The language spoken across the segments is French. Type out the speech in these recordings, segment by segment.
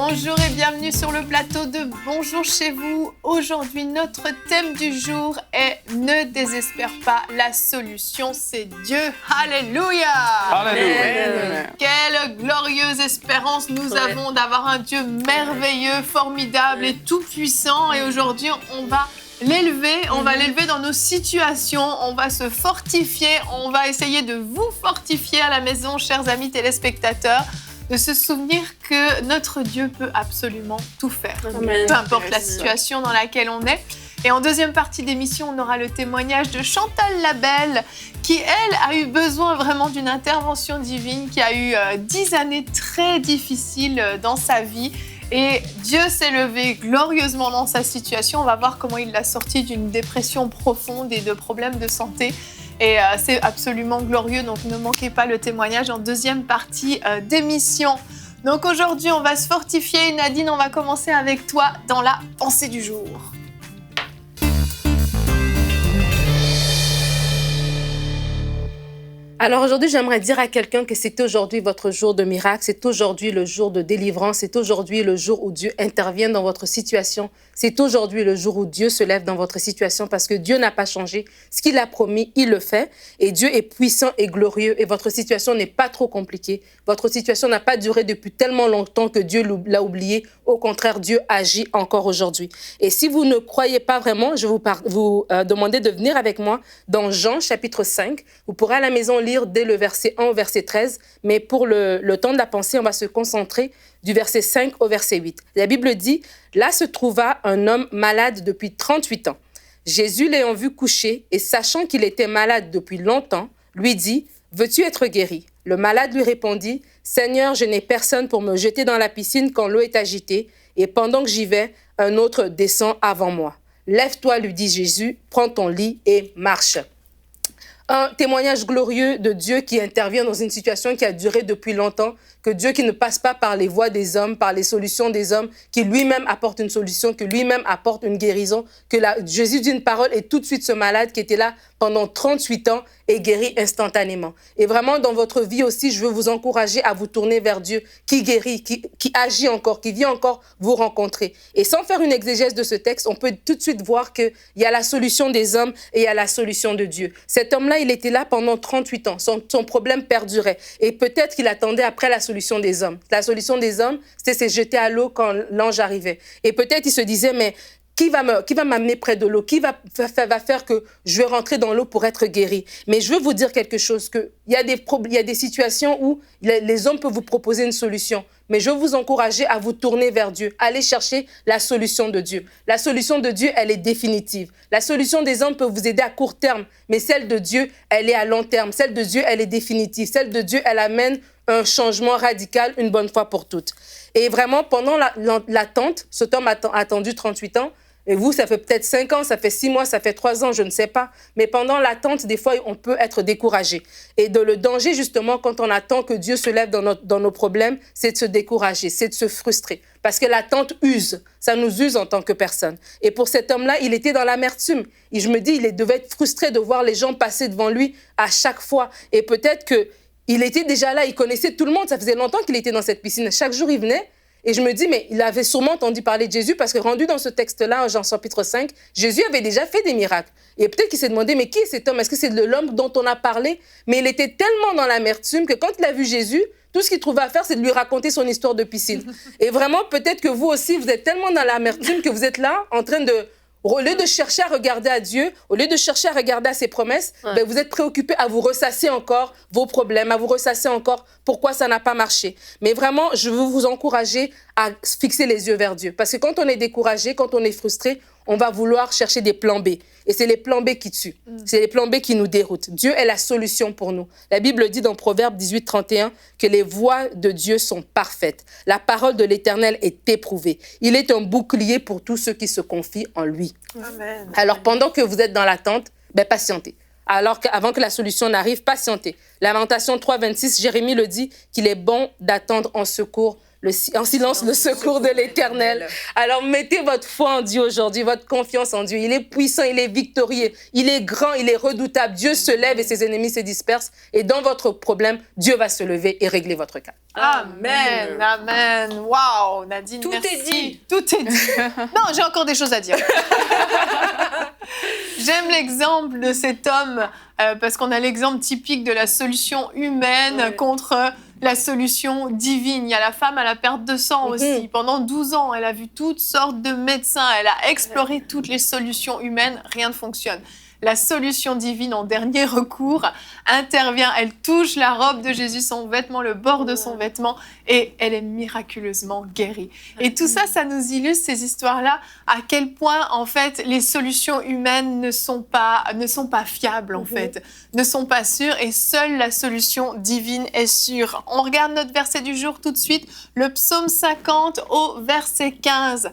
Bonjour et bienvenue sur le plateau de Bonjour chez vous. Aujourd'hui, notre thème du jour est « Ne désespère pas, la solution c'est Dieu ». Alléluia! Alléluia! Quelle glorieuse espérance nous avons d'avoir un Dieu merveilleux, formidable et tout-puissant. Et aujourd'hui, on va l'élever dans nos situations, on va se fortifier, on va essayer de vous fortifier à la maison, chers amis téléspectateurs, de se souvenir que notre Dieu peut absolument tout faire, Amen. Peu importe la situation dans laquelle on est. Et en deuxième partie d'émission, on aura le témoignage de Chantal Labelle, qui, elle, a eu besoin vraiment d'une intervention divine, qui a eu 10 années très difficiles dans sa vie. Et Dieu s'est levé glorieusement dans sa situation. On va voir comment il l'a sorti d'une dépression profonde et de problèmes de santé. Et c'est absolument glorieux, donc ne manquez pas le témoignage en deuxième partie d'émission. Donc aujourd'hui, on va se fortifier. Nadine, on va commencer avec toi dans la pensée du jour. Alors aujourd'hui, j'aimerais dire à quelqu'un que c'est aujourd'hui votre jour de miracle, c'est aujourd'hui le jour de délivrance, c'est aujourd'hui le jour où Dieu intervient dans votre situation, c'est aujourd'hui le jour où Dieu se lève dans votre situation parce que Dieu n'a pas changé. Ce qu'il a promis, il le fait et Dieu est puissant et glorieux et votre situation n'est pas trop compliquée. Votre situation n'a pas duré depuis tellement longtemps que Dieu l'a oublié. Au contraire, Dieu agit encore aujourd'hui. Et si vous ne croyez pas vraiment, je vais vous demander de venir avec moi dans Jean chapitre 5. Vous pourrez à la maison lire dès le verset 1 au verset 13, mais pour le temps de la pensée, on va se concentrer du verset 5 au verset 8. La Bible dit, « Là se trouva un homme malade depuis 38 ans. Jésus l'ayant vu coucher et sachant qu'il était malade depuis longtemps, lui dit, « Veux-tu être guéri ?» Le malade lui répondit, « Seigneur, je n'ai personne pour me jeter dans la piscine quand l'eau est agitée, et pendant que j'y vais, un autre descend avant moi. Lève-toi, lui dit Jésus, prends ton lit et marche. » Un témoignage glorieux de Dieu qui intervient dans une situation qui a duré depuis longtemps, que Dieu qui ne passe pas par les voies des hommes, par les solutions des hommes, qui lui-même apporte une solution, que lui-même apporte une guérison, que Jésus dit une parole et tout de suite ce malade qui était là pendant 38 ans est guéri instantanément. Et vraiment dans votre vie aussi, je veux vous encourager à vous tourner vers Dieu qui guérit, qui agit encore, qui vient encore vous rencontrer. Et sans faire une exégèse de ce texte, on peut tout de suite voir qu'il y a la solution des hommes et il y a la solution de Dieu. Cet homme-là, il était là pendant 38 ans. Son problème perdurait. Et peut-être qu'il attendait après la solution des hommes. La solution des hommes, c'était se jeter à l'eau quand l'ange arrivait. Et peut-être il se disait, mais qui va m'amener près de l'eau? Qui va faire que je vais rentrer dans l'eau pour être guéri? Mais je veux vous dire quelque chose, qu'il y a des situations où les hommes peuvent vous proposer une solution. Mais je veux vous encourager à vous tourner vers Dieu. Allez chercher la solution de Dieu. La solution de Dieu, elle est définitive. La solution des hommes peut vous aider à court terme, mais celle de Dieu, elle est à long terme. Celle de Dieu, elle est définitive. Celle de Dieu, elle amène un changement radical une bonne fois pour toutes. Et vraiment, pendant l'attente, cet homme a attendu 38 ans. Et vous, ça fait peut-être 5 ans, ça fait 6 mois, ça fait 3 ans, je ne sais pas. Mais pendant l'attente, des fois, on peut être découragé. Et le danger, justement, quand on attend que Dieu se lève dans nos problèmes, c'est de se décourager, c'est de se frustrer. Parce que l'attente use. Ça nous use en tant que personne. Et pour cet homme-là, il était dans l'amertume. Et je me dis, il devait être frustré de voir les gens passer devant lui à chaque fois. Et peut-être qu'il était déjà là, il connaissait tout le monde. Ça faisait longtemps qu'il était dans cette piscine. Chaque jour, il venait. Et je me dis, mais il avait sûrement entendu parler de Jésus parce que rendu dans ce texte-là, en Jean chapitre 5, Jésus avait déjà fait des miracles. Et peut-être qu'il s'est demandé, mais qui est cet homme? Est-ce que c'est l'homme dont on a parlé? Mais il était tellement dans l'amertume que quand il a vu Jésus, tout ce qu'il trouvait à faire, c'est de lui raconter son histoire de piscine. Et vraiment, peut-être que vous aussi, vous êtes tellement dans l'amertume que vous êtes là en train de... Au lieu de chercher à regarder à Dieu, au lieu de chercher à regarder à ses promesses, ben vous êtes préoccupé à vous ressasser encore vos problèmes, à vous ressasser encore pourquoi ça n'a pas marché. Mais vraiment, je veux vous encourager à fixer les yeux vers Dieu. Parce que quand on est découragé, quand on est frustré, on va vouloir chercher des plans B. Et c'est les plans B qui tuent. C'est les plans B qui nous déroutent. Dieu est la solution pour nous. La Bible dit dans Proverbe 18, 31 que les voies de Dieu sont parfaites. La parole de l'Éternel est éprouvée. Il est un bouclier pour tous ceux qui se confient en lui. Amen. Alors, pendant que vous êtes dans l'attente, patientez. Avant que la solution n'arrive, patientez. Lamentation 3, 26, Jérémie le dit qu'il est bon d'attendre en secours en silence le secours de l'Éternel. Alors mettez votre foi en Dieu aujourd'hui, votre confiance en Dieu. Il est puissant, il est victorieux, il est grand, il est redoutable. Dieu se lève et ses ennemis se dispersent. Et dans votre problème, Dieu va se lever et régler votre cas. Amen, amen. Waouh, Nadine, Tout merci. est dit. Tout est dit. Non, j'ai encore des choses à dire. J'aime l'exemple de cet homme parce qu'on a l'exemple typique de la solution humaine contre la solution divine. Il y a la femme à la perte de sang aussi. Pendant 12 ans, elle a vu toutes sortes de médecins. Elle a exploré toutes les solutions humaines. Rien ne fonctionne. La solution divine, en dernier recours, intervient. Elle touche la robe de Jésus, son vêtement, le bord de son vêtement, et elle est miraculeusement guérie. Et tout ça, ça nous illustre, ces histoires-là, à quel point, en fait, les solutions humaines ne sont pas fiables, en fait, ne sont pas sûres, et seule la solution divine est sûre. On regarde notre verset du jour tout de suite, le psaume 50 au verset 15.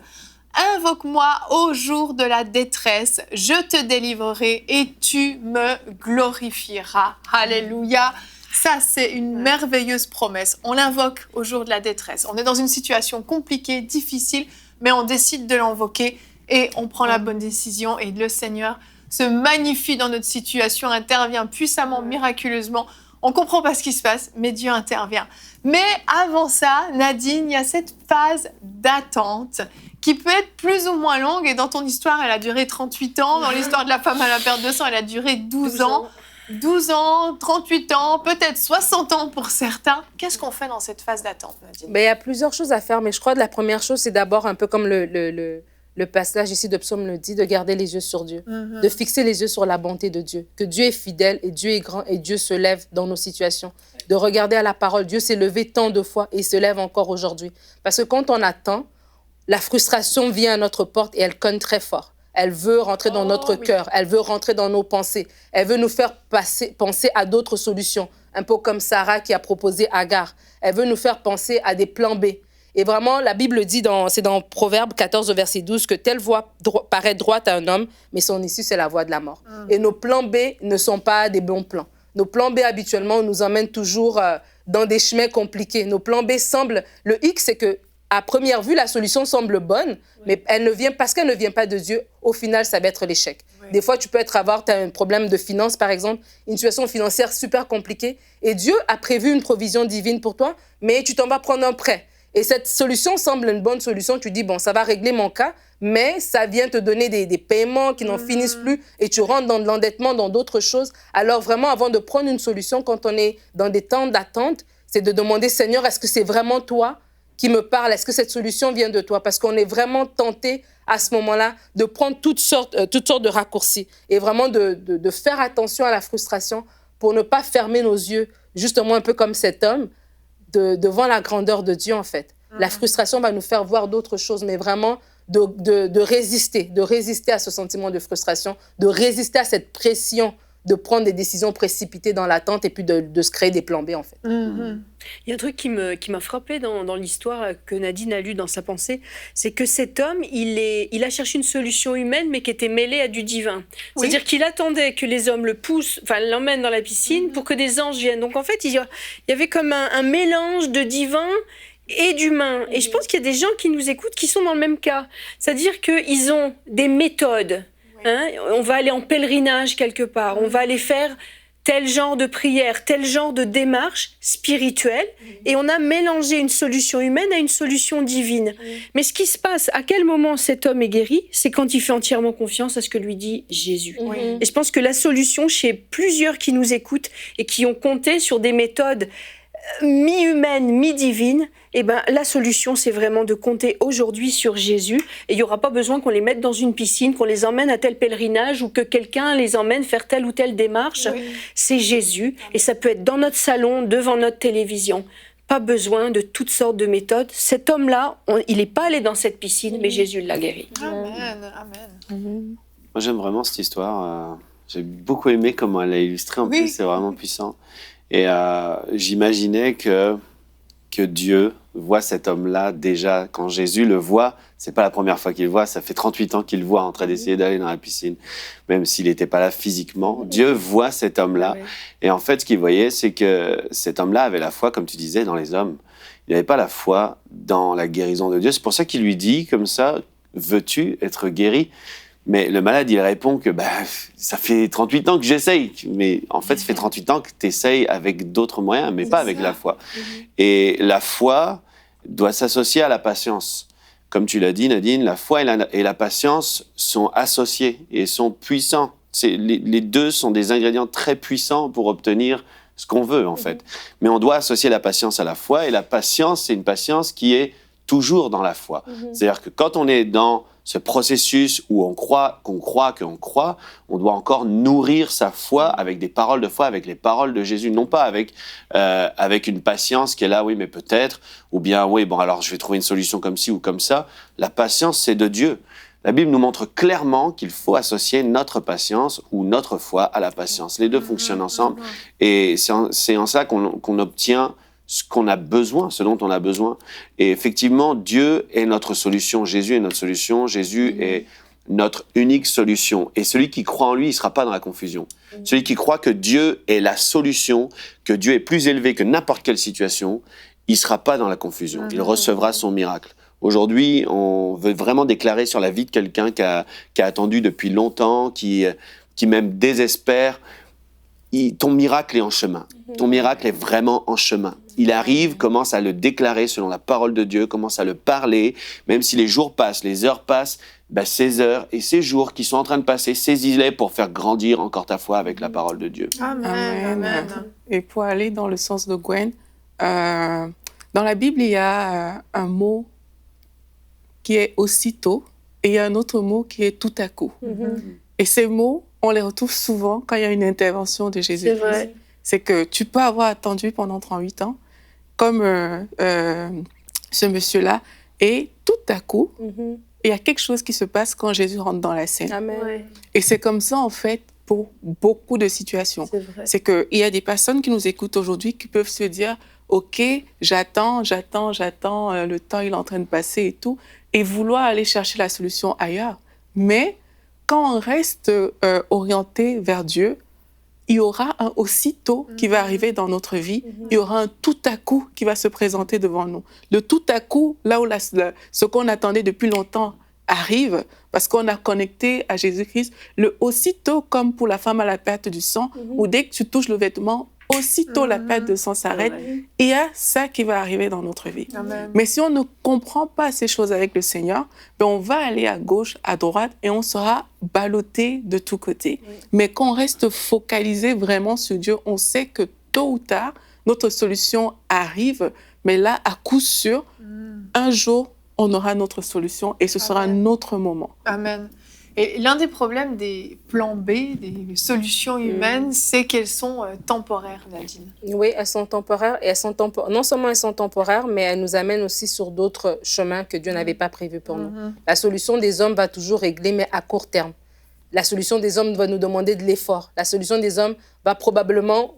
Invoque-moi au jour de la détresse, je te délivrerai et tu me glorifieras. Alléluia. Ça, c'est une merveilleuse promesse. On l'invoque au jour de la détresse. On est dans une situation compliquée, difficile, mais on décide de l'invoquer et on prend la bonne décision et le Seigneur se magnifie dans notre situation, intervient puissamment, miraculeusement. On ne comprend pas ce qui se passe, mais Dieu intervient. Mais avant ça, Nadine, il y a cette phase d'attente qui peut être plus ou moins longue. Et dans ton histoire, elle a duré 38 ans. Dans l'histoire de la femme à la perte de sang, elle a duré 12 ans. 12 ans, 38 ans, peut-être 60 ans pour certains. Qu'est-ce qu'on fait dans cette phase d'attente, Nadine? Il y a plusieurs choses à faire, mais je crois que la première chose, c'est d'abord un peu comme le passage ici de Psaume le dit, de garder les yeux sur Dieu, de fixer les yeux sur la bonté de Dieu, que Dieu est fidèle et Dieu est grand et Dieu se lève dans nos situations, de regarder à la parole. Dieu s'est levé tant de fois et il se lève encore aujourd'hui. Parce que quand on attend, la frustration vient à notre porte et elle cogne très fort. Elle veut rentrer dans notre cœur, elle veut rentrer dans nos pensées, elle veut nous faire penser à d'autres solutions, un peu comme Sarah qui a proposé Agar. Elle veut nous faire penser à des plans B. Et vraiment, la Bible dit, c'est dans Proverbe 14, verset 12, que telle voie paraît droite à un homme, mais son issue, c'est la voie de la mort. Et nos plans B ne sont pas des bons plans. Nos plans B, habituellement, nous emmènent toujours dans des chemins compliqués. Nos plans B semblent... Le hic, c'est que à première vue, la solution semble bonne, mais parce qu'elle ne vient pas de Dieu, au final, ça va être l'échec. Des fois, tu peux avoir un problème de finances, par exemple, une situation financière super compliquée, et Dieu a prévu une provision divine pour toi, mais tu t'en vas prendre un prêt. Et cette solution semble une bonne solution. Tu dis, bon, ça va régler mon cas, mais ça vient te donner des paiements qui n'en finissent plus, et tu rentres dans de l'endettement, dans d'autres choses. Alors vraiment, avant de prendre une solution, quand on est dans des temps d'attente, c'est de demander, Seigneur, est-ce que c'est vraiment toi qui me parle? Est-ce que cette solution vient de toi? Parce qu'on est vraiment tenté à ce moment-là de prendre toutes sortes de raccourcis et vraiment de faire attention à la frustration pour ne pas fermer nos yeux, justement un peu comme cet homme, devant la grandeur de Dieu, en fait. La frustration va nous faire voir d'autres choses, mais vraiment de résister à ce sentiment de frustration, de résister à cette pression de prendre des décisions précipitées dans l'attente et puis de se créer des plans B, en fait. Il y a un truc qui m'a frappé dans l'histoire que Nadine a lue dans sa pensée, c'est que cet homme, il a cherché une solution humaine, mais qui était mêlée à du divin. C'est-à-dire qu'il attendait que les hommes l'emmènent dans la piscine pour que des anges viennent. Donc en fait, il y avait comme un mélange de divin et d'humain. Et je pense qu'il y a des gens qui nous écoutent qui sont dans le même cas. C'est-à-dire qu'ils ont des méthodes. On va aller en pèlerinage quelque part, on va aller faire tel genre de prière, tel genre de démarche spirituelle, et on a mélangé une solution humaine à une solution divine. Mais ce qui se passe, à quel moment cet homme est guéri, c'est quand il fait entièrement confiance à ce que lui dit Jésus. Et je pense que la solution chez plusieurs qui nous écoutent et qui ont compté sur des méthodes mi-humaine, mi-divine, la solution, c'est vraiment de compter aujourd'hui sur Jésus. Et il n'y aura pas besoin qu'on les mette dans une piscine, qu'on les emmène à tel pèlerinage ou que quelqu'un les emmène faire telle ou telle démarche. C'est Jésus. Et ça peut être dans notre salon, devant notre télévision. Pas besoin de toutes sortes de méthodes. Cet homme-là, il n'est pas allé dans cette piscine, mais Jésus l'a guéri. Amen, amen. Moi, j'aime vraiment cette histoire. J'ai beaucoup aimé comment elle l'a illustrée. En plus, c'est vraiment puissant. Et j'imaginais que Dieu voit cet homme-là déjà. Quand Jésus le voit, c'est pas la première fois qu'il le voit, ça fait 38 ans qu'il le voit en train d'essayer d'aller dans la piscine, même s'il n'était pas là physiquement. Dieu voit cet homme-là. Et en fait, ce qu'il voyait, c'est que cet homme-là avait la foi, comme tu disais, dans les hommes. Il n'avait pas la foi dans la guérison de Dieu. C'est pour ça qu'il lui dit comme ça, veux-tu être guéri? Mais le malade, il répond que ça fait 38 ans que j'essaye. Mais en fait, ça fait 38 ans que tu essayes avec d'autres moyens, mais pas avec la foi. Et la foi doit s'associer à la patience. Comme tu l'as dit, Nadine, la foi et la patience sont associés et sont puissants. Les deux sont des ingrédients très puissants pour obtenir ce qu'on veut, en fait. Mais on doit associer la patience à la foi, et la patience, c'est une patience qui est toujours dans la foi. C'est-à-dire que quand on est dans ce processus où on croit, on doit encore nourrir sa foi avec des paroles de foi, avec les paroles de Jésus, non pas avec une patience qui est là, oui, mais peut-être, ou bien, oui, bon, alors je vais trouver une solution comme ci ou comme ça. La patience, c'est de Dieu. La Bible nous montre clairement qu'il faut associer notre patience ou notre foi à la patience. Les deux fonctionnent ensemble, et c'est en ça qu'on obtient ce qu'on a besoin, ce dont on a besoin. Et effectivement, Dieu est notre solution, Jésus est notre solution, Jésus est notre unique solution. Et celui qui croit en lui, il ne sera pas dans la confusion. Celui qui croit que Dieu est la solution, que Dieu est plus élevé que n'importe quelle situation, il ne sera pas dans la confusion. Il recevra son miracle. Aujourd'hui, on veut vraiment déclarer sur la vie de quelqu'un qui a attendu depuis longtemps, qui même désespère. Ton miracle est en chemin. Ton miracle est vraiment en chemin. Il arrive, commence à le déclarer selon la parole de Dieu, commence à le parler, même si les jours passent, les heures passent, ces heures et ces jours qui sont en train de passer, saisis-les pour faire grandir encore ta foi avec la parole de Dieu. Amen. Et pour aller dans le sens de Gwen, dans la Bible, il y a un mot qui est aussitôt, et il y a un autre mot qui est tout à coup. Et ces mots, on les retrouve souvent quand il y a une intervention de Jésus. C'est vrai. C'est que tu peux avoir attendu pendant 38 ans, comme ce monsieur-là, et tout à coup, il y a quelque chose qui se passe quand Jésus rentre dans la scène. Amen. Ouais. Et c'est comme ça, en fait, pour beaucoup de situations. C'est vrai. C'est qu'il y a des personnes qui nous écoutent aujourd'hui qui peuvent se dire « Ok, j'attends, le temps il est en train de passer et tout », et vouloir aller chercher la solution ailleurs. Mais quand on reste orienté vers Dieu, il y aura un aussitôt qui va arriver dans notre vie. Il y aura un tout à coup qui va se présenter devant nous. Le tout à coup, là où ce qu'on attendait depuis longtemps arrive, parce qu'on a connecté à Jésus-Christ. Le aussitôt, comme pour la femme à la perte du sang, où dès que tu touches le vêtement, aussitôt la perte de sang s'arrête. Et il y a ça qui va arriver dans notre vie. Amen. Mais si on ne comprend pas ces choses avec le Seigneur, on va aller à gauche, à droite, et on sera ballotté de tous côtés. Mais quand on reste focalisé vraiment sur Dieu, on sait que tôt ou tard, notre solution arrive. Mais là, à coup sûr, un jour, on aura notre solution et ce sera un autre moment. Amen. Et l'un des problèmes des plans B, des solutions humaines, c'est qu'elles sont temporaires, Nadine. Oui, elles sont temporaires et non seulement elles sont temporaires, mais elles nous amènent aussi sur d'autres chemins que Dieu n'avait pas prévus pour nous. La solution des hommes va toujours régler, mais à court terme. La solution des hommes va nous demander de l'effort. La solution des hommes va probablement,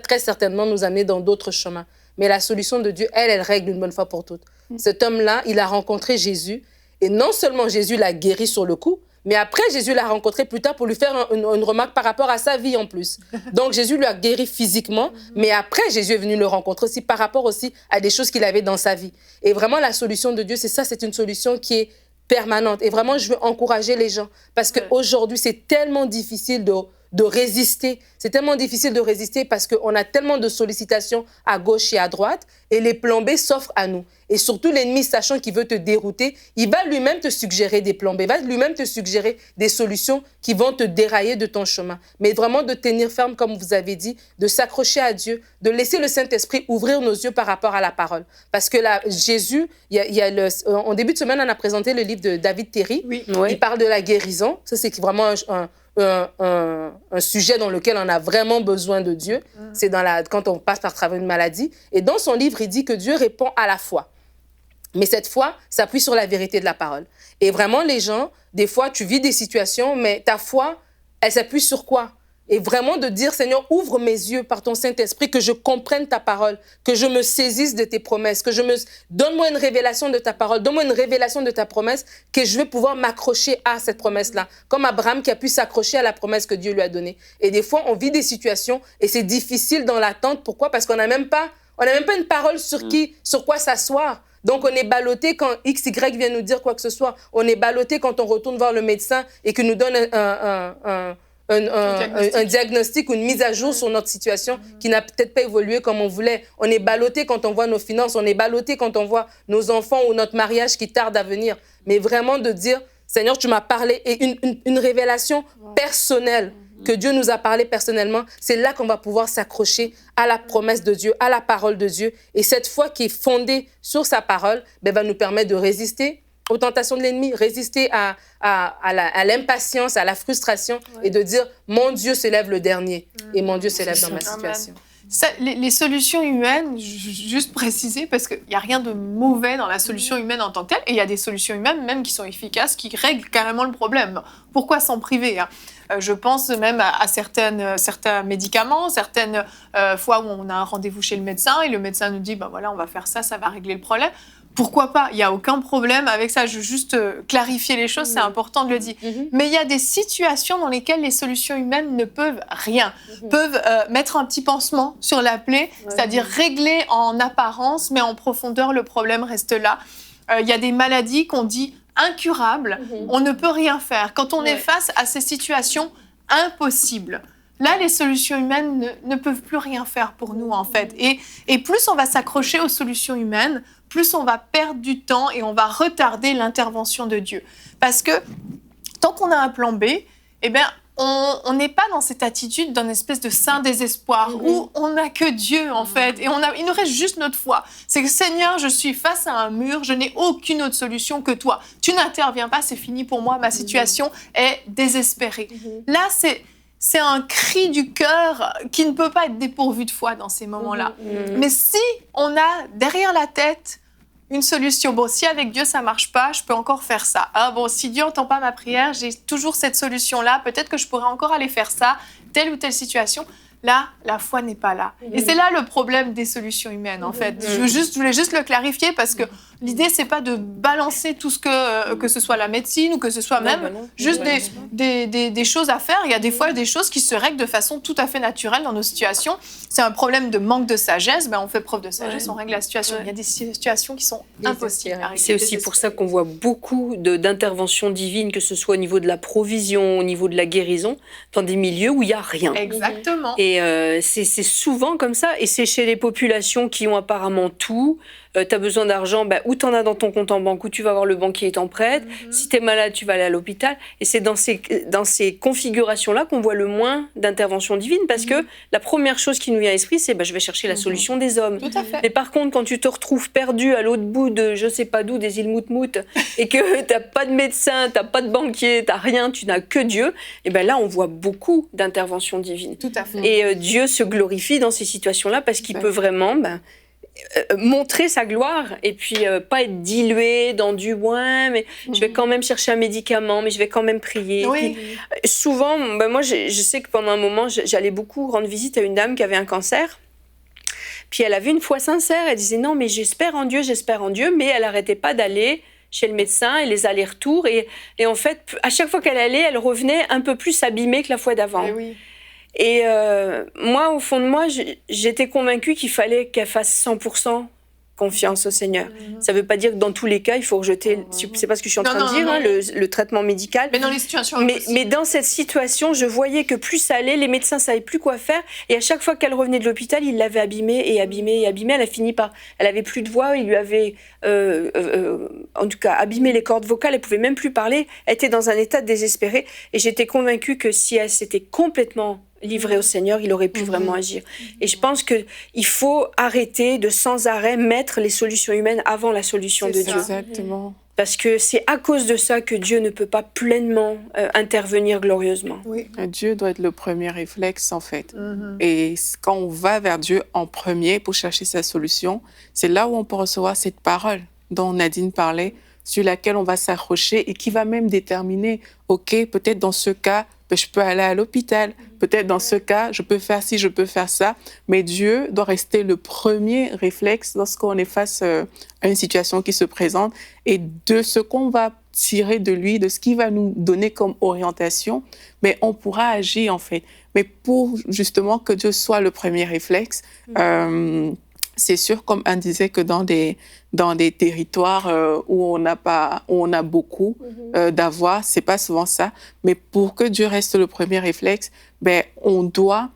très certainement, nous amener dans d'autres chemins. Mais la solution de Dieu, elle règle une bonne fois pour toutes. Cet homme-là, il a rencontré Jésus et non seulement Jésus l'a guéri sur le coup, mais après, Jésus l'a rencontré plus tard pour lui faire une remarque par rapport à sa vie en plus. Donc, Jésus lui a guéri physiquement, mais après, Jésus est venu le rencontrer aussi par rapport aussi à des choses qu'il avait dans sa vie. Et vraiment, la solution de Dieu, c'est ça, c'est une solution qui est permanente. Et vraiment, je veux encourager les gens parce qu'aujourd'hui, c'est tellement difficile de résister. C'est tellement difficile de résister parce qu'on a tellement de sollicitations à gauche et à droite et les plans B s'offrent à nous. Et surtout, l'ennemi, sachant qu'il veut te dérouter, il va lui-même te suggérer des plans B, il va lui-même te suggérer des solutions qui vont te dérailler de ton chemin. Mais vraiment de tenir ferme, comme vous avez dit, de s'accrocher à Dieu, de laisser le Saint-Esprit ouvrir nos yeux par rapport à la parole. Parce que là, Jésus, en début de semaine, on a présenté le livre de David Terry. Oui. Il parle de la guérison. Ça, c'est vraiment un sujet dans lequel on a vraiment besoin de Dieu. C'est quand on passe par travers une maladie. Et dans son livre, il dit que Dieu répond à la foi. Mais cette foi s'appuie sur la vérité de la parole. Et vraiment, les gens, des fois, tu vis des situations, mais ta foi, elle s'appuie sur quoi? Et vraiment de dire, Seigneur, ouvre mes yeux par ton Saint-Esprit, que je comprenne ta parole, que je me saisisse de tes promesses, donne-moi une révélation de ta parole, donne-moi une révélation de ta promesse, que je vais pouvoir m'accrocher à cette promesse-là. Comme Abraham qui a pu s'accrocher à la promesse que Dieu lui a donnée. Et des fois, on vit des situations et c'est difficile dans l'attente. Pourquoi? Parce qu'on n'a même pas une parole sur quoi s'asseoir. Donc, on est ballotté quand X, Y vient nous dire quoi que ce soit. On est ballotté quand on retourne voir le médecin et qu'il nous donne un diagnostic ou une mise à jour sur notre situation qui n'a peut-être pas évolué comme on voulait. On est ballotté quand on voit nos finances, on est ballotté quand on voit nos enfants ou notre mariage qui tarde à venir. Mais vraiment de dire, Seigneur, tu m'as parlé, et une révélation personnelle, que Dieu nous a parlé personnellement, c'est là qu'on va pouvoir s'accrocher à la promesse de Dieu, à la parole de Dieu. Et cette foi qui est fondée sur sa parole va nous permettre de résister aux tentations de l'ennemi, résister à l'impatience, à la frustration et de dire « Mon Dieu s'élève le dernier et mon Dieu s'élève dans ma situation ». Les solutions humaines, juste préciser, parce qu'il n'y a rien de mauvais dans la solution humaine en tant que telle, et il y a des solutions humaines même qui sont efficaces, qui règlent carrément le problème. Pourquoi s'en priver, hein? Je pense même à certains médicaments, certaines fois où on a un rendez-vous chez le médecin et le médecin nous dit voilà, on va faire ça, ça va régler le problème. Pourquoi pas? Il n'y a aucun problème avec ça. Je veux juste clarifier les choses, c'est important de le dire. Mais il y a des situations dans lesquelles les solutions humaines ne peuvent rien. Peuvent mettre un petit pansement sur la plaie, c'est-à-dire régler en apparence, mais en profondeur, le problème reste là. Il y a des maladies qu'on dit incurables, on ne peut rien faire. Quand on est face à ces situations impossibles, là, les solutions humaines ne peuvent plus rien faire pour nous, en fait. Et plus on va s'accrocher aux solutions humaines, plus on va perdre du temps et on va retarder l'intervention de Dieu. Parce que tant qu'on a un plan B, on n'est pas dans cette attitude d'un espèce de saint désespoir où on n'a que Dieu, en fait, et il nous reste juste notre foi. C'est que, Seigneur, je suis face à un mur, je n'ai aucune autre solution que toi. Tu n'interviens pas, c'est fini pour moi, ma situation est désespérée. Là, c'est un cri du cœur qui ne peut pas être dépourvu de foi dans ces moments-là. Mais si on a derrière la tête une solution, bon, si avec Dieu ça marche pas, je peux encore faire ça. Ah bon, si Dieu n'entend pas ma prière, j'ai toujours cette solution-là, peut-être que je pourrais encore aller faire ça, telle ou telle situation. Là, la foi n'est pas là. Et c'est là le problème des solutions humaines, en fait. Je voulais juste le clarifier parce que l'idée, c'est pas de balancer tout ce que ce soit la médecine ou que ce soit juste des choses à faire. Il y a des fois des choses qui se règlent de façon tout à fait naturelle dans nos situations. C'est un problème de manque de sagesse. On fait preuve de sagesse, on règle la situation. Il y a des situations qui sont impossibles à régler. C'est aussi pour ça qu'on voit beaucoup d'interventions divines, que ce soit au niveau de la provision, au niveau de la guérison, dans des milieux où il n'y a rien. Exactement. Et c'est souvent comme ça, et c'est chez les populations qui ont apparemment tout. Tu as besoin d'argent, ou tu en as dans ton compte en banque, ou tu vas voir le banquier étant prête. Si tu es malade, tu vas aller à l'hôpital. Et c'est dans ces configurations-là qu'on voit le moins d'intervention divine, parce que la première chose qui nous vient à l'esprit, c'est je vais chercher la solution des hommes. Tout à fait. Mais par contre, quand tu te retrouves perdu à l'autre bout de je sais pas d'où, des îles Moutmout, et que tu n'as pas de médecin, tu n'as pas de banquier, tu n'as rien, tu n'as que Dieu, et là, on voit beaucoup d'interventions divines. Tout à fait. Et Dieu se glorifie dans ces situations-là parce qu'il peut vraiment montrer sa gloire et puis pas être dilué dans du mais je vais quand même chercher un médicament, mais je vais quand même prier. Oui. Puis, souvent, moi, je sais que pendant un moment, j'allais beaucoup rendre visite à une dame qui avait un cancer. Puis elle avait une foi sincère. Elle disait non, mais j'espère en Dieu, mais elle n'arrêtait pas d'aller chez le médecin et les allers-retours. Et en fait, à chaque fois qu'elle allait, elle revenait un peu plus abîmée que la fois d'avant. Oui. Et moi, au fond de moi, j'étais convaincue qu'il fallait qu'elle fasse 100% confiance au Seigneur. Ça ne veut pas dire que dans tous les cas, il faut rejeter, c'est pas ce que je suis en train de dire, le traitement médical. Mais dans les situations mais dans cette situation, je voyais que plus ça allait, les médecins ne savaient plus quoi faire. Et à chaque fois qu'elle revenait de l'hôpital, ils l'avaient abîmée et abîmée et abîmée. Elle a fini par... Elle avait plus de voix, il lui avait en tout cas abîmé les cordes vocales, elle ne pouvait même plus parler. Elle était dans un état désespéré. Et j'étais convaincue que si elle s'était complètement livré au Seigneur, il aurait pu vraiment agir. Et je pense qu'il faut arrêter de sans arrêt mettre les solutions humaines avant la solution de Dieu. Exactement. Parce que c'est à cause de ça que Dieu ne peut pas pleinement intervenir glorieusement. Oui. Dieu doit être le premier réflexe, en fait. Et quand on va vers Dieu en premier pour chercher sa solution, c'est là où on peut recevoir cette parole dont Nadine parlait, sur laquelle on va s'accrocher et qui va même déterminer, OK, peut-être dans ce cas, je peux aller à l'hôpital. Peut-être dans ce cas, je peux faire ci, je peux faire ça. Mais Dieu doit rester le premier réflexe lorsqu'on est face à une situation qui se présente. Et de ce qu'on va tirer de lui, de ce qu'il va nous donner comme orientation, mais on pourra agir en fait. Mais pour justement que Dieu soit le premier réflexe, c'est sûr, comme Anne disait, que dans des territoires où on a beaucoup d'avoir, c'est pas souvent ça. Mais pour que Dieu reste le premier réflexe, ben, on doit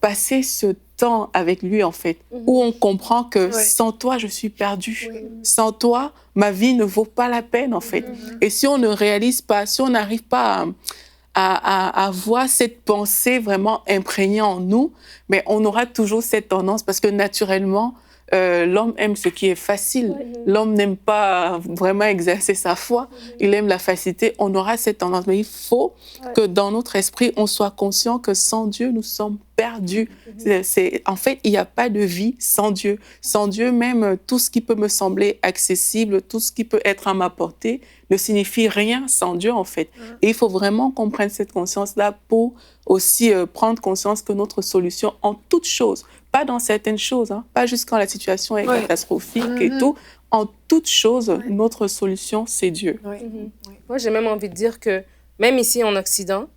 passer ce temps avec lui, en fait, où on comprend que sans toi, je suis perdue. Sans toi, ma vie ne vaut pas la peine, en fait. Et si on ne réalise pas, si on n'arrive pas à avoir cette pensée vraiment imprégnée en nous, mais on aura toujours cette tendance, parce que naturellement, l'homme aime ce qui est facile. L'homme n'aime pas vraiment exercer sa foi. Il aime la facilité. On aura cette tendance. Mais il faut que dans notre esprit, on soit conscient que sans Dieu, nous sommes perdus. En fait, il n'y a pas de vie sans Dieu. Sans Dieu, même tout ce qui peut me sembler accessible, tout ce qui peut être à ma portée, ne signifie rien sans Dieu, en fait. Et il faut vraiment qu'on prenne cette conscience-là pour aussi prendre conscience que notre solution en toutes choses, pas dans certaines choses, hein, pas juste quand la situation est catastrophique et tout, en toutes choses, notre solution, c'est Dieu. Moi, j'ai même envie de dire que même ici en Occident,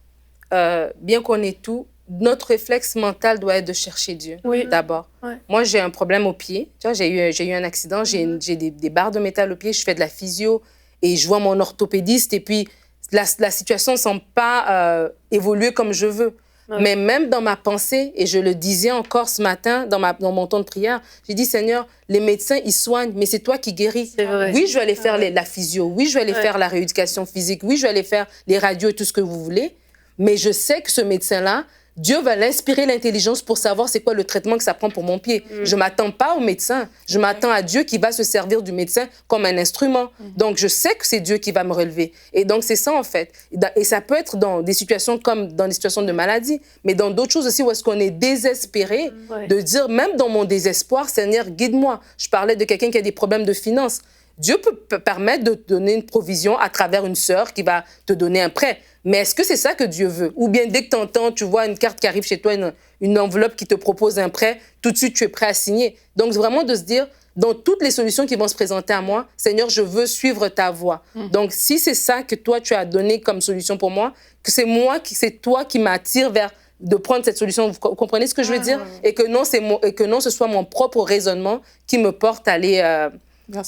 bien qu'on ait tout, notre réflexe mental doit être de chercher Dieu d'abord. Moi, j'ai un problème au pied. Tu vois, j'ai eu un accident, j'ai des barres de métal au pied, je fais de la physio et je vois mon orthopédiste et puis la situation ne semble pas évoluer comme je veux. Mais même dans ma pensée, et je le disais encore ce matin dans mon temps de prière, j'ai dit, Seigneur, les médecins, ils soignent, mais c'est toi qui guéris. Oui, je vais aller faire la physio, oui, je vais aller faire la rééducation physique, oui, je vais aller faire les radios et tout ce que vous voulez, mais je sais que ce médecin-là, Dieu va l'inspirer l'intelligence pour savoir c'est quoi le traitement que ça prend pour mon pied. Je ne m'attends pas au médecin. Je m'attends à Dieu qui va se servir du médecin comme un instrument. Donc, je sais que c'est Dieu qui va me relever. Et donc, c'est ça, en fait. Et ça peut être dans des situations comme dans des situations de maladie, mais dans d'autres choses aussi où est-ce qu'on est désespéré de dire, même dans mon désespoir, Seigneur, guide-moi. Je parlais de quelqu'un qui a des problèmes de finances. Dieu peut permettre de te donner une provision à travers une sœur qui va te donner un prêt. Mais est-ce que c'est ça que Dieu veut? Ou bien dès que tu entends, tu vois une carte qui arrive chez toi, une enveloppe qui te propose un prêt, tout de suite tu es prêt à signer. Donc vraiment de se dire, dans toutes les solutions qui vont se présenter à moi, Seigneur, je veux suivre ta voie. Donc si c'est ça que toi tu as donné comme solution pour moi, que c'est toi qui m'attire vers de prendre cette solution, vous comprenez ce que je veux dire? Et que non, ce soit mon propre raisonnement qui me porte à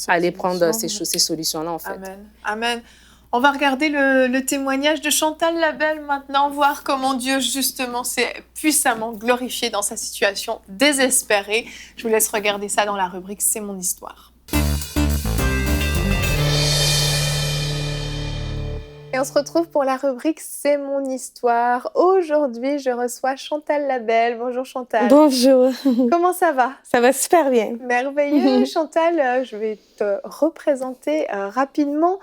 aller prendre ces solutions-là, en fait. Amen. Amen. On va regarder le témoignage de Chantal Labelle maintenant, voir comment Dieu, justement, s'est puissamment glorifié dans sa situation désespérée. Je vous laisse regarder ça dans la rubrique « C'est mon histoire ». Et on se retrouve pour la rubrique « C'est mon histoire ». Aujourd'hui, je reçois Chantal Labelle. Bonjour Chantal. Bonjour. Comment ça va? Ça va super bien. Merveilleux. Chantal, je vais te représenter rapidement.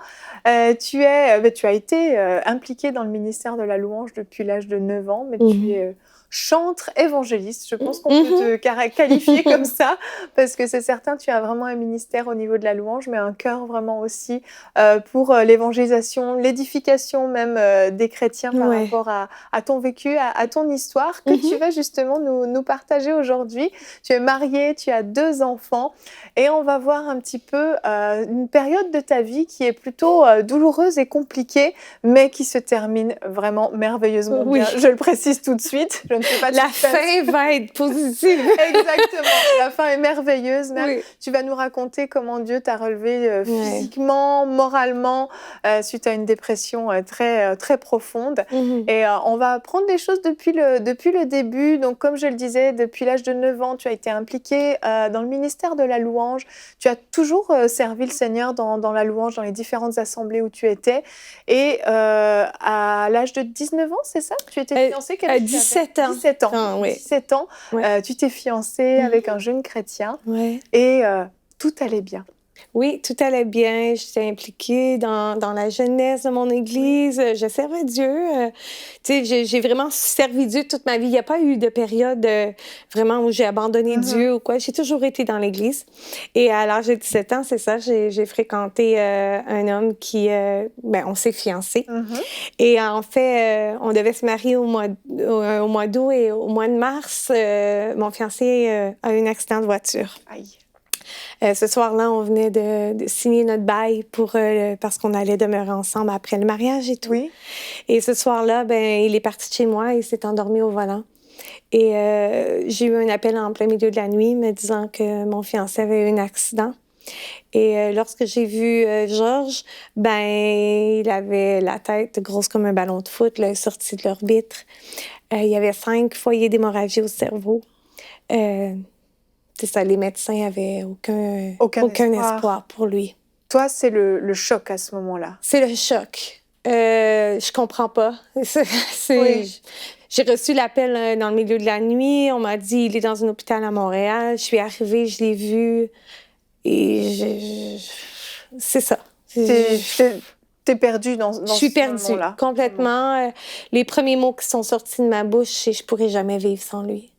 Tu as été impliquée dans le ministère de la louange depuis l'âge de 9 ans, mais tu es chantre évangéliste. Je pense qu'on peut te qualifier comme ça, parce que c'est certain, tu as vraiment un ministère au niveau de la louange, mais un cœur vraiment aussi pour l'évangélisation, l'édification même des chrétiens par rapport à ton vécu, à ton histoire, que tu vas justement nous partager aujourd'hui. Tu es mariée, tu as 2 enfants, et on va voir un petit peu une période de ta vie qui est plutôt douloureuse et compliquée, mais qui se termine vraiment merveilleusement bien. Je le précise tout de suite. Je ne fais pas de suspense. Fin va être positive. Exactement. La fin est merveilleuse. Même. Tu vas nous raconter comment Dieu t'a relevé physiquement, moralement, suite à une dépression très, très profonde. Et on va prendre les choses depuis le début. Donc, comme je le disais, depuis l'âge de 9 ans, tu as été impliquée dans le ministère de la louange. Tu as toujours servi le Seigneur dans la louange, dans les différentes assemblées où tu étais. Et à l'âge de 19 ans, c'est ça? Tu étais fiancée? À 17 ans. 17 ans. 17 ans. Tu t'es fiancée avec un jeune chrétien. Et tout allait bien. Oui, tout allait bien. J'étais impliquée dans la jeunesse de mon église. Je servais Dieu. Tu sais, j'ai vraiment servi Dieu toute ma vie. Il n'y a pas eu de période vraiment où j'ai abandonné Dieu ou quoi. J'ai toujours été dans l'église. Et à l'âge de 17 ans, c'est ça, j'ai fréquenté un homme qui... on s'est fiancés. Et en fait, on devait se marier au mois d'août et au mois de mars, mon fiancé a eu un accident de voiture. Aïe. Ce soir-là, on venait de signer notre bail parce qu'on allait demeurer ensemble après le mariage et tout. Et ce soir-là, il est parti de chez moi et s'est endormi au volant. Et j'ai eu un appel en plein milieu de la nuit me disant que mon fiancé avait eu un accident. Et lorsque j'ai vu Georges, ben il avait la tête grosse comme un ballon de foot, là, sorti de l'orbite. Il y avait 5 foyers d'hémorragie au cerveau. C'est ça, les médecins avaient aucun espoir pour lui. Toi, c'est le choc à ce moment-là. C'est le choc. Je comprends pas. Oui. J'ai reçu l'appel dans le milieu de la nuit. On m'a dit il est dans un hôpital à Montréal. Je suis arrivée, je l'ai vu. Et c'est ça. T'es perdue dans ce moment-là. Je suis perdue, complètement. Les premiers mots qui sont sortis de ma bouche, c'est « je pourrais jamais vivre sans lui ».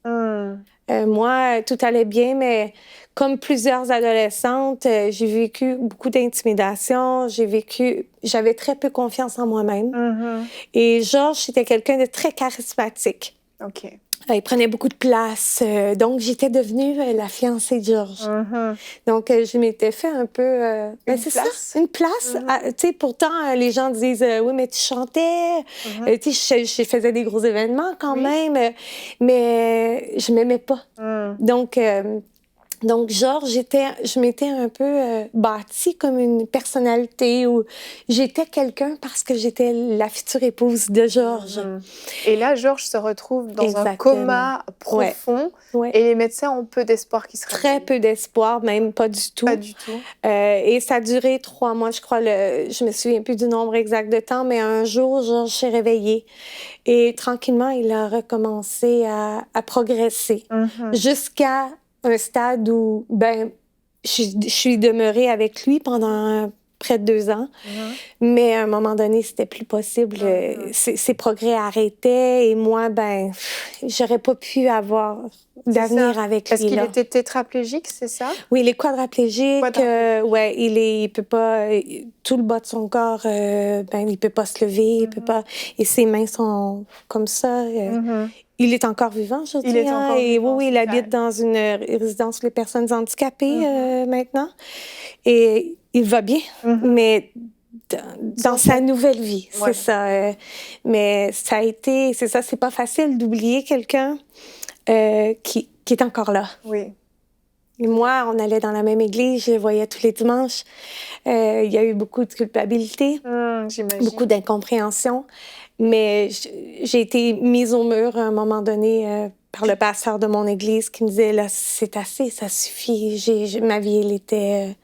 Moi, tout allait bien, mais comme plusieurs adolescentes, j'ai vécu beaucoup d'intimidation. J'avais très peu confiance en moi-même. Et Georges, c'était quelqu'un de très charismatique. OK. Il prenait beaucoup de place. Donc, j'étais devenue la fiancée de Georges. Donc, je m'étais fait un peu... une place. Tu sais, pourtant, les gens disent « oui, mais tu chantais. Tu sais, je faisais des gros événements quand même. Mais je m'aimais pas. Donc, Georges, je m'étais un peu bâtie comme une personnalité où j'étais quelqu'un parce que j'étais la future épouse de Georges. Et là, Georges se retrouve dans un coma profond. Ouais. Et les médecins ont peu d'espoir qu'il se réveille. Très peu d'espoir, même pas du tout. Pas du tout. Et ça a duré 3 mois, je crois. Je me souviens plus du nombre exact de temps, mais un jour, Georges s'est réveillé. Et tranquillement, il a recommencé à progresser jusqu'à un stade où, je suis demeurée avec lui pendant près de 2 ans. Mais à un moment donné, c'était plus possible. Ses progrès arrêtaient et moi, j'aurais pas pu avoir d'avenir avec lui. Parce qu'il était tétraplégique, c'est ça? Oui, il est quadraplégique. Il peut pas... Tout le bas de son corps, il peut pas se lever, il peut pas... Et ses mains sont comme ça. Il est encore vivant, je dirais. Il est encore vivant. Oui, il habite dans une résidence pour les personnes handicapées maintenant. Et il va bien, mais dans sa nouvelle vie, c'est ça. Mais ça a été... C'est ça, c'est pas facile d'oublier quelqu'un qui est encore là. Oui. Et moi, on allait dans la même église, je le voyais tous les dimanches. Il y a eu beaucoup de culpabilité, beaucoup d'incompréhension. Mais j'ai été mise au mur à un moment donné par le pasteur de mon église qui me disait « Là, c'est assez, ça suffit. » Ma vie, elle était...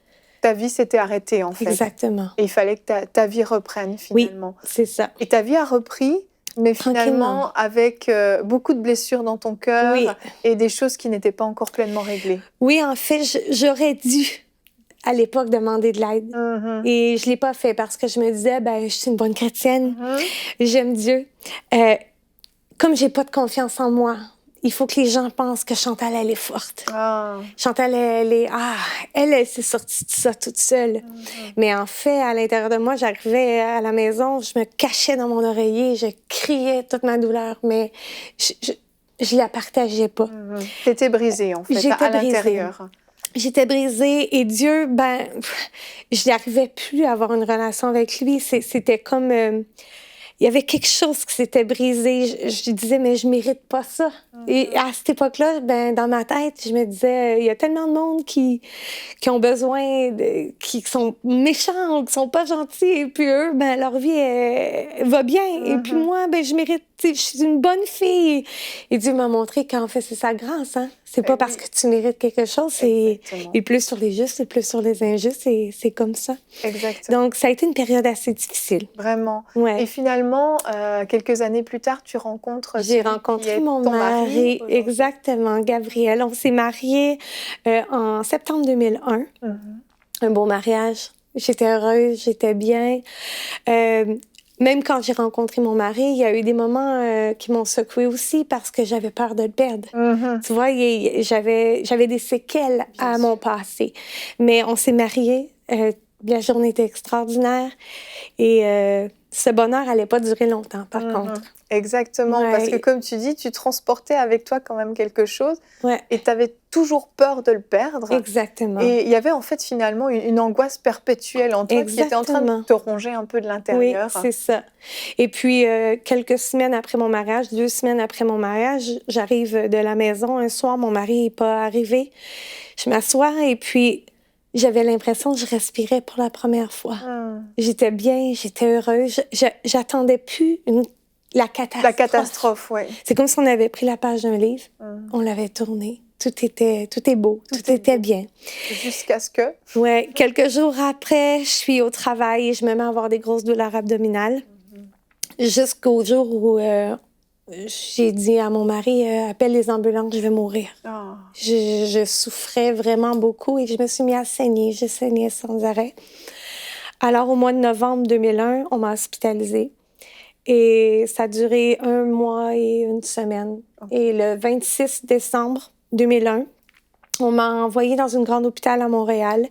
Ta vie s'était arrêtée, en fait. Exactement. Et il fallait que ta vie reprenne, finalement. Oui, c'est ça. Et ta vie a repris, mais finalement avec beaucoup de blessures dans ton cœur et des choses qui n'étaient pas encore pleinement réglées. Oui, en fait, j'aurais dû, à l'époque, demander de l'aide. Et je ne l'ai pas fait parce que je me disais, je suis une bonne chrétienne, j'aime Dieu. Comme je n'ai pas de confiance en moi, il faut que les gens pensent que Chantal, elle est forte. Chantal, elle s'est sortie de ça toute seule. Mais en fait, à l'intérieur de moi, j'arrivais à la maison, je me cachais dans mon oreiller, je criais toute ma douleur, mais je la partageais pas. T'étais brisée, en fait, à l'intérieur. J'étais brisée et Dieu, je n'arrivais plus à avoir une relation avec lui. C'était comme... il y avait quelque chose qui s'était brisé. Je disais, mais je mérite pas ça. Et à cette époque-là, dans ma tête, je me disais, il y a tellement de monde qui ont besoin, qui sont méchants, qui sont pas gentils, et puis eux, leur vie va bien. Et puis moi, je mérite, je suis une bonne fille. Et Dieu m'a montré qu'en fait, c'est sa grâce, hein. C'est pas parce que tu mérites quelque chose, c'est plus sur les justes, c'est plus sur les injustes, et c'est comme ça. Exactement. Donc, ça a été une période assez difficile. Vraiment. Ouais. Et finalement, quelques années plus tard, tu rencontres... J'ai rencontré mon mari, exactement, Gabriel. On s'est mariés en septembre 2001. Un beau mariage. J'étais heureuse, j'étais bien. Même quand j'ai rencontré mon mari, il y a eu des moments qui m'ont secouée aussi parce que j'avais peur de le perdre. Tu vois, j'avais des séquelles à mon passé. Mais on s'est mariés. La journée était extraordinaire. Et ce bonheur n'allait pas durer longtemps, par contre. Exactement, Ouais. parce que comme tu dis, tu transportais avec toi quand même quelque chose Ouais, et tu avais toujours peur de le perdre. exactement. Et il y avait en fait finalement une angoisse perpétuelle en toi qui était en train de Exactement. te ronger un peu de Oui, l'intérieur. c'est ça. Et puis, quelques semaines après mon mariage, 2 semaines après mon mariage, j'arrive de la maison. Un soir, mon mari n'est pas arrivé. Je m'assois et puis j'avais l'impression que je respirais pour la première fois. J'étais bien, j'étais heureuse. J'attendais plus la catastrophe. La catastrophe, oui. C'est comme si on avait pris la page d'un livre, on l'avait tourné. Tout est beau, tout était bien. Jusqu'à ce que... Ouais, quelques jours après, je suis au travail et je me mets à avoir des grosses douleurs abdominales. Jusqu'au jour où j'ai dit à mon mari, appelle les ambulances, je vais mourir. Oh. Je souffrais vraiment beaucoup et je me suis mis à saigner. Je saignais sans arrêt. Alors, au mois de novembre 2001, on m'a hospitalisée. Et ça a duré 1 mois et 1 semaine. Et le 26 décembre 2001, on m'a envoyée dans une grande hôpital à Montréal.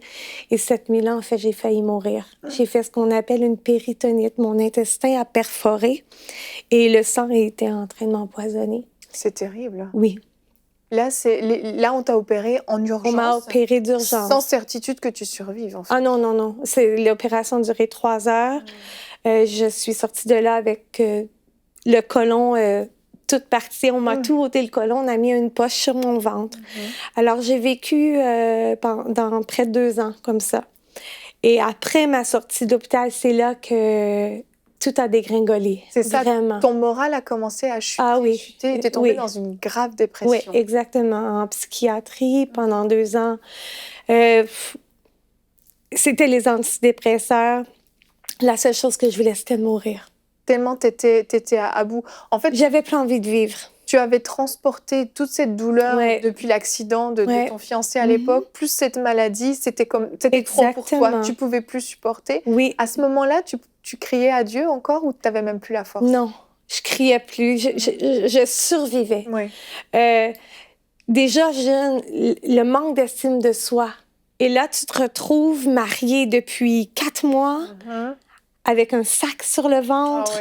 Et cette nuit-là, en fait, j'ai failli mourir. J'ai fait ce qu'on appelle une péritonite. Mon intestin a perforé et le sang était en train de m'empoisonner. C'est terrible. Oui. Là, on t'a opéré en urgence. On m'a opéré d'urgence. Sans certitude que tu survives, en fait. Ah non, non, non. L'opération a duré 3 heures. Je suis sortie de là avec le côlon tout parti. On m'a tout ôté le côlon. On a mis une poche sur mon ventre. Alors, j'ai vécu pendant près de 2 ans comme ça. Et après ma sortie d'hôpital, c'est là que tout a dégringolé. C'est ça, vraiment. Ton moral a commencé à chuter. Ah oui. Tu es tombée Oui. dans une grave dépression. Oui, exactement. En psychiatrie pendant 2 ans. C'était les antidépresseurs. La seule chose que je voulais, c'était de mourir. Tellement tu étais à bout. En fait, J'avais plus envie de vivre. tu avais transporté toute cette douleur depuis l'accident de ton fiancé à l'époque, plus cette maladie, c'était trop pour toi. Tu pouvais plus supporter. Oui. À ce moment-là, tu criais à Dieu encore ou tu n'avais même plus la force? Non, je criais plus. Je survivais. Oui. Déjà jeune, le manque d'estime de soi. Et là, tu te retrouves mariée depuis 4 mois avec un sac sur le ventre.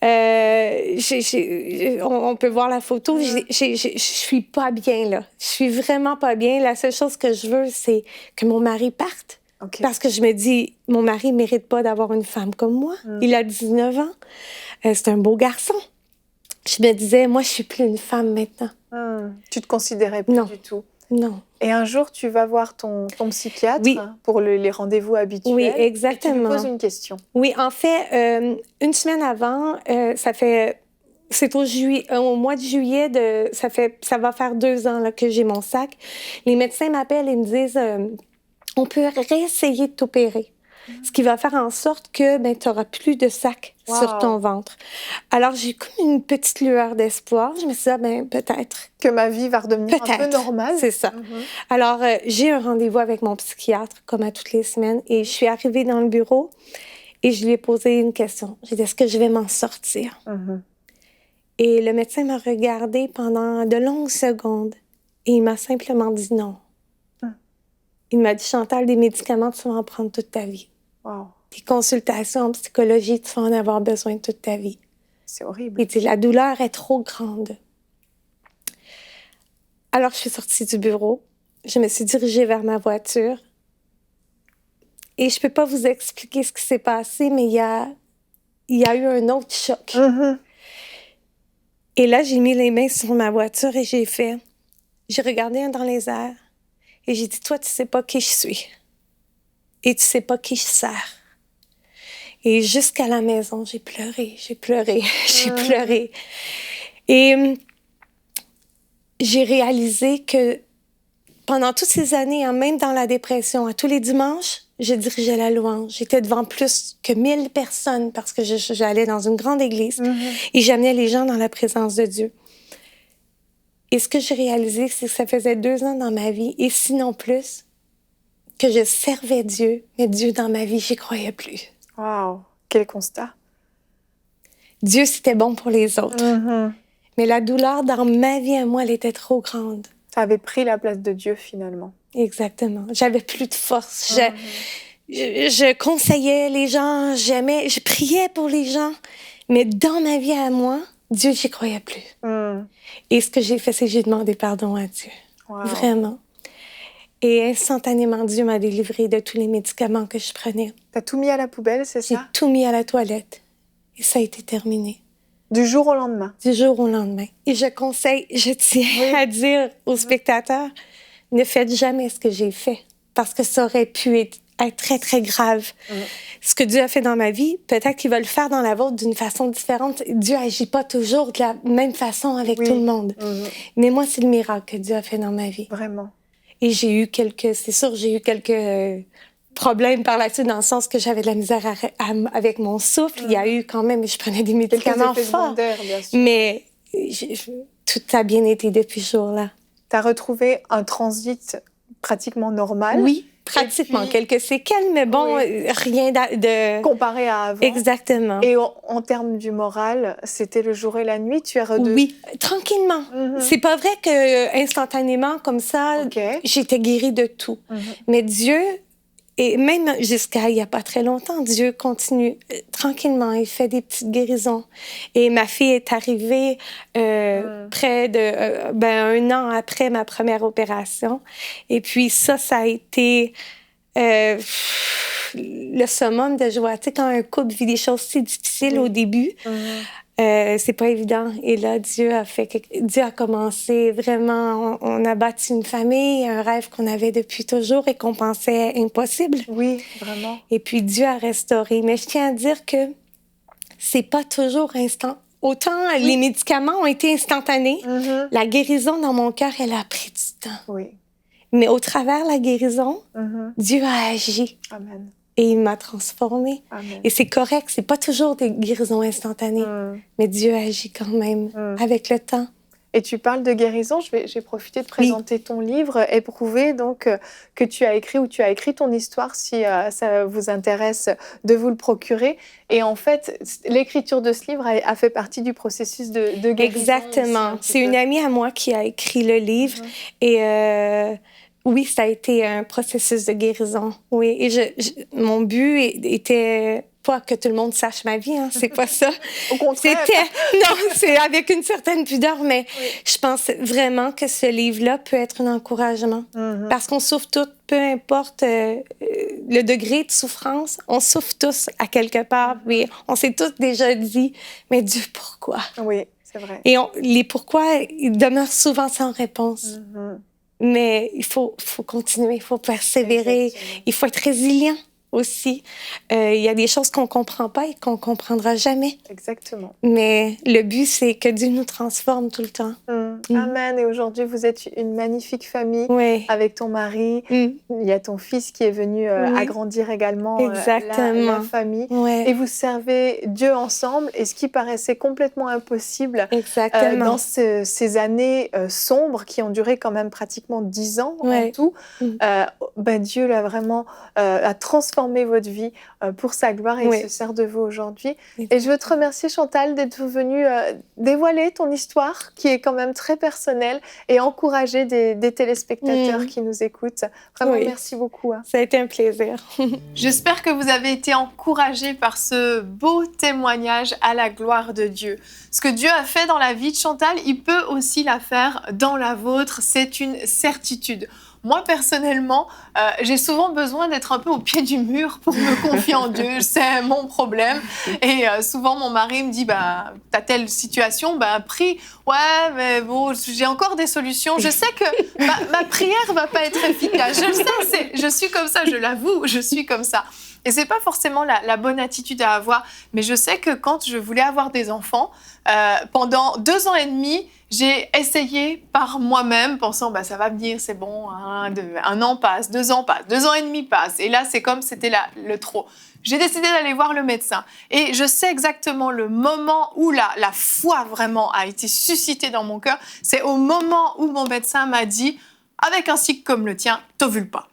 On peut voir la photo. Je suis pas bien, là. Je suis vraiment pas bien. La seule chose que je veux, c'est que mon mari parte. Parce que je me dis, mon mari ne mérite pas d'avoir une femme comme moi. Il a 19 ans. C'est un beau garçon. Je me disais, moi, je suis plus une femme maintenant. Tu te considérais plus du tout? Non. Et un jour, tu vas voir ton psychiatre pour les rendez-vous habituels. Oui, exactement. Et tu lui poses une question. Oui, en fait, 1 semaine avant, c'est au mois de juillet, ça va faire 2 ans là, que j'ai mon sac. Les médecins m'appellent et me disent, on peut réessayer de t'opérer. Ce qui va faire en sorte que tu n'auras plus de sac sur ton ventre. Alors, j'ai comme une petite lueur d'espoir. Je me suis dit, peut-être. Que ma vie va redevenir un peu normale. C'est ça. Alors, j'ai un rendez-vous avec mon psychiatre, comme à toutes les semaines, et je suis arrivée dans le bureau et je lui ai posé une question. J'ai dit, est-ce que je vais m'en sortir? Et le médecin m'a regardée pendant de longues secondes et il m'a simplement dit non. Il m'a dit, Chantal, des médicaments, tu vas en prendre toute ta vie. Des consultations en psychologie, tu vas en avoir besoin toute ta vie. C'est horrible. Il dit, la douleur est trop grande. Alors, je suis sortie du bureau. Je me suis dirigée vers ma voiture. Et je ne peux pas vous expliquer ce qui s'est passé, mais il y a eu un autre choc. Et là, j'ai mis les mains sur ma voiture et j'ai regardé dans les airs et j'ai dit, toi, tu ne sais pas qui je suis. Et tu ne sais pas qui je sers. Et jusqu'à la maison, j'ai pleuré. j'ai pleuré. Et j'ai réalisé que pendant toutes ces années, même dans la dépression, à tous les dimanches, je dirigeais la louange. J'étais devant plus que 1000 personnes parce que j'allais dans une grande église et j'amenais les gens dans la présence de Dieu. Et ce que j'ai réalisé, c'est que ça faisait 2 ans dans ma vie, et sinon plus, que je servais Dieu, mais Dieu dans ma vie, j'y croyais plus. Wow, quel constat. Dieu, c'était bon pour les autres. Mais la douleur dans ma vie à moi, elle était trop grande. Ça avait pris la place de Dieu, finalement. Exactement. J'avais plus de force. Je conseillais les gens, je priais pour les gens. Mais dans ma vie à moi, Dieu, j'y croyais plus. Et ce que j'ai fait, c'est que j'ai demandé pardon à Dieu. Wow. Vraiment. Et instantanément, Dieu m'a délivrée de tous les médicaments que je prenais. T'as tout mis à la poubelle, c'est J'ai ça? tout mis à la toilette. Et ça a été terminé. Du jour au lendemain? Du jour au lendemain. Et je tiens à dire aux spectateurs, ne faites jamais ce que j'ai fait. Parce que ça aurait pu être très, très grave. Ce que Dieu a fait dans ma vie, peut-être qu'il va le faire dans la vôtre d'une façon différente. Dieu agit pas toujours de la même façon avec tout le monde. Mais moi, c'est le miracle que Dieu a fait dans ma vie. Vraiment. Et j'ai eu quelques problèmes par la suite, dans le sens que j'avais de la misère avec mon souffle. Il y a eu quand même, je prenais des médicaments forts. Bien sûr. Mais tout a bien été depuis ce jour-là. Tu as retrouvé un transit pratiquement normal. Oui, pratiquement. Quelques séquelles, mais bon, rien de... Comparé à avant. Exactement. Et en termes du moral, c'était le jour et la nuit, tu es redevenu... Oui, tranquillement. C'est pas vrai que instantanément, comme ça, j'étais guérie de tout. Mais Dieu... Et même jusqu'à il n'y a pas très longtemps, Dieu continue tranquillement. Il fait des petites guérisons. Et ma fille est arrivée près de 1 an après ma première opération. Et puis ça a été le summum de joie. Tu sais, quand un couple vit des choses si difficiles au début, c'est pas évident. Et là, Dieu a commencé vraiment. On a bâti une famille, un rêve qu'on avait depuis toujours et qu'on pensait impossible. Oui, vraiment. Et puis Dieu a restauré. Mais je tiens à dire que c'est pas toujours instant. Autant les médicaments ont été instantanés, la guérison dans mon cœur, elle a pris du temps. Oui. Mais au travers de la guérison, Dieu a agi. Amen. Et il m'a transformée. Amen. Et c'est correct, c'est pas toujours des guérisons instantanées, mais Dieu agit quand même avec le temps. Et tu parles de guérison, j'ai profité de présenter ton livre, Éprouver, donc, que tu as écrit, ou tu as écrit ton histoire, si ça vous intéresse de vous le procurer. Et en fait, l'écriture de ce livre a fait partie du processus de guérison. Exactement. C'est une amie à moi qui a écrit le livre. Et oui, ça a été un processus de guérison. Oui, et mon but était pas que tout le monde sache ma vie, hein, c'est pas ça. Au contraire. Non, c'est avec une certaine pudeur, mais je pense vraiment que ce livre-là peut être un encouragement. Parce qu'on souffre tous, peu importe le degré de souffrance, on souffre tous à quelque part. Oui, on s'est tous déjà dit, mais Dieu, pourquoi? Oui, c'est vrai. Et les pourquoi, ils demeurent souvent sans réponse. Mais il faut continuer, il faut persévérer, il faut être résilient aussi. Il y a des choses qu'on ne comprend pas et qu'on ne comprendra jamais. Exactement. Mais le but, c'est que Dieu nous transforme tout le temps. Amen. Et aujourd'hui, vous êtes une magnifique famille avec ton mari. Il y a ton fils qui est venu agrandir également la famille. Et vous servez Dieu ensemble. Et ce qui paraissait complètement impossible dans ces années sombres qui ont duré quand même pratiquement 10 ans en tout, Dieu l'a vraiment a transformé votre vie pour sa gloire et il se sert de vous aujourd'hui. Et je veux te remercier, Chantal, d'être venue dévoiler ton histoire qui est quand même très personnelle et encourager des téléspectateurs qui nous écoutent. Vraiment, merci beaucoup. Ça a été un plaisir. J'espère que vous avez été encouragés par ce beau témoignage à la gloire de Dieu. Ce que Dieu a fait dans la vie de Chantal, il peut aussi la faire dans la vôtre. C'est une certitude. Moi, personnellement, j'ai souvent besoin d'être un peu au pied du mur pour me confier en Dieu. C'est mon problème. Et souvent, mon mari me dit, t'as telle situation, prie. Ouais, mais bon, j'ai encore des solutions. Je sais que ma prière va pas être efficace. Je le sais, je suis comme ça, je l'avoue, je suis comme ça. Et c'est pas forcément la bonne attitude à avoir. Mais je sais que quand je voulais avoir des enfants, pendant 2 ans et demi, j'ai essayé par moi-même, pensant ça va venir, c'est bon, 1 an passe, 2 ans passe, 2 ans et demi passe. Et là, c'est comme c'était le trop. J'ai décidé d'aller voir le médecin. Et je sais exactement le moment où la foi vraiment a été suscitée dans mon cœur. C'est au moment où mon médecin m'a dit, avec un cycle comme le tien, t'ovules pas.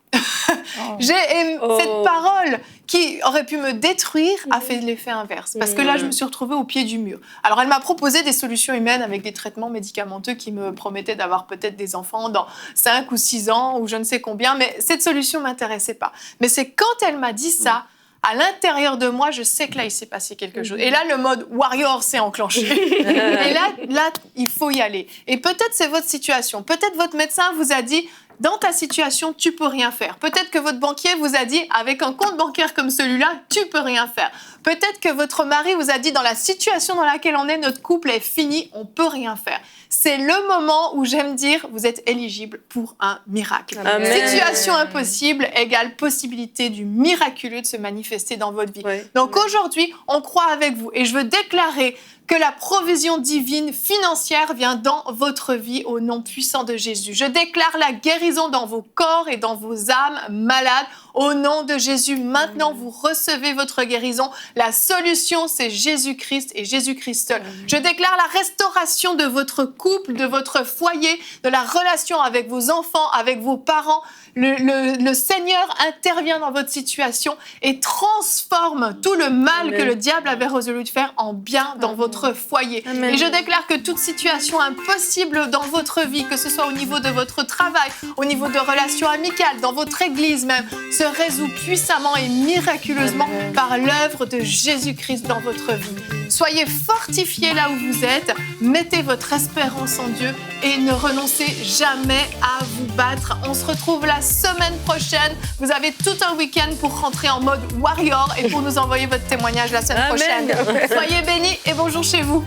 Cette parole qui aurait pu me détruire a fait l'effet inverse. Parce que là, je me suis retrouvée au pied du mur. Alors, elle m'a proposé des solutions humaines avec des traitements médicamenteux qui me promettaient d'avoir peut-être des enfants dans 5 ou 6 ans ou je ne sais combien. Mais cette solution ne m'intéressait pas. Mais c'est quand elle m'a dit ça, à l'intérieur de moi, je sais que là, il s'est passé quelque chose. Et là, le mode warrior s'est enclenché. Et là, il faut y aller. Et peut-être c'est votre situation. Peut-être votre médecin vous a dit, dans ta situation, tu peux rien faire. Peut-être que votre banquier vous a dit, avec un compte bancaire comme celui-là, tu peux rien faire. Peut-être que votre mari vous a dit, dans la situation dans laquelle on est, notre couple est fini, on peut rien faire. C'est le moment où j'aime dire, vous êtes éligible pour un miracle. Amen. Situation impossible égale possibilité du miraculeux de se manifester dans votre vie. Ouais. Donc aujourd'hui, on croit avec vous et je veux déclarer que la provision divine financière vient dans votre vie au nom puissant de Jésus. Je déclare la guérison dans vos corps et dans vos âmes malades au nom de Jésus. Maintenant, vous recevez votre guérison. La solution, c'est Jésus-Christ et Jésus-Christ seul. Je déclare la restauration de votre couple, de votre foyer, de la relation avec vos enfants, avec vos parents. Le Seigneur intervient dans votre situation et transforme tout le mal que le diable avait résolu de faire en bien dans votre foyer. Amen. Et je déclare que toute situation impossible dans votre vie, que ce soit au niveau de votre travail, au niveau de relations amicales, dans votre église même, se résout puissamment et miraculeusement par l'œuvre de Jésus-Christ dans votre vie. Soyez fortifiés là où vous êtes, mettez votre espérance en Dieu et ne renoncez jamais à vous battre. On se retrouve la semaine prochaine. Vous avez tout un week-end pour rentrer en mode warrior et pour nous envoyer votre témoignage la semaine Amen. prochaine. Soyez bénis et bonjour chez vous.